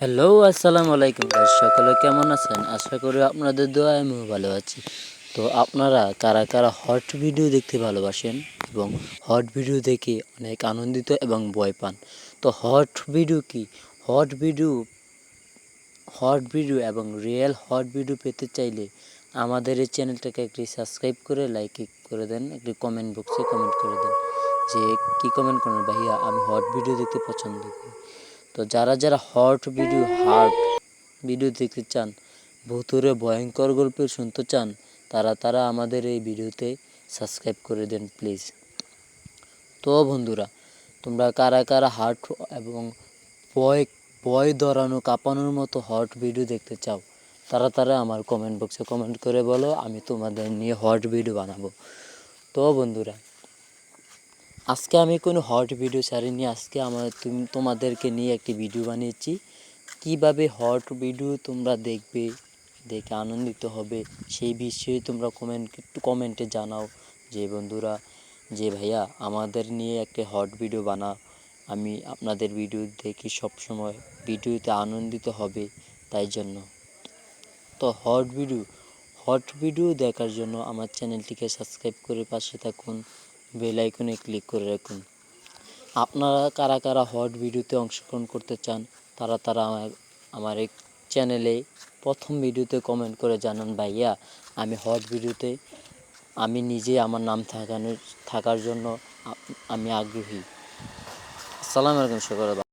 Hello, আসসালামু আলাইকুম guys, সকলে কেমন আছেন? আশা করি আপনাদের দোয়ায় আমিও ভালো আছি। তো আপনারা কারা কারা হট ভিডিও দেখতে ভালোবাসেন এবং হট ভিডিও দেখে অনেক আনন্দিত এবং ভয় পান? তো হট ভিডিও কি? হট ভিডিও হট ভিডিও এবং রিয়েল হট ভিডিও পেতে চাইলে আমাদের এই চ্যানেলটাকে একটি সাবস্ক্রাইব করে লাইক করে দেন, একটি কমেন্ট বক্সে কমেন্ট করে দেন যে কী কমেন্ট করেন, ভাইয়া আমি হট ভিডিও দেখতে পছন্দ করি। তো যারা যারা হট ভিডিও দেখতে চান, ভূতুরে ভয়ঙ্কর গল্প শুনতে চান, তারা আমাদের এই ভিডিওতে সাবস্ক্রাইব করে দেন প্লিজ। তো বন্ধুরা, তোমরা কারা কারা হার্ট এবং ভয় ভয় ধরানো কাঁপানোর মতো হট ভিডিও দেখতে চাও, তারা আমার কমেন্ট বক্সে কমেন্ট করে বলো, আমি তোমাদের নিয়ে হট ভিডিও বানাবো। তো বন্ধুরা, আজকে আমি কোনো হট ভিডিও ছাড়িনি। আজকে তোমাদেরকে নিয়ে একটি ভিডিও বানিয়েছি। কিভাবে হট ভিডিও তোমরা দেখবে, দেখে আনন্দিত হবে, সেই বিষয়ে তোমরা কমেন্টে জানাও যে বন্ধুরা, যে ভাইয়া আমাদের নিয়ে একটা হট ভিডিও বানাও, আমি আপনাদের ভিডিও দেখি সবসময়, ভিডিওতে আনন্দিত হবে তাই জন্য। তো হট ভিডিও দেখার জন্য আমার চ্যানেলটিকে সাবস্ক্রাইব করে পাশে থাকুন, বেল আইকনে ক্লিক করে রাখুন। আপনারা কারা কারা হট ভিডিওতে অংশগ্রহণ করতে চান, তারা আমার এই চ্যানেলে প্রথম ভিডিওতে কমেন্ট করে জানান, ভাইয়া আমি হট ভিডিওতে আমি নিজে আমার নাম থাকার জন্য আমি আগ্রহী। আসসালামু আলাইকুম সকলে।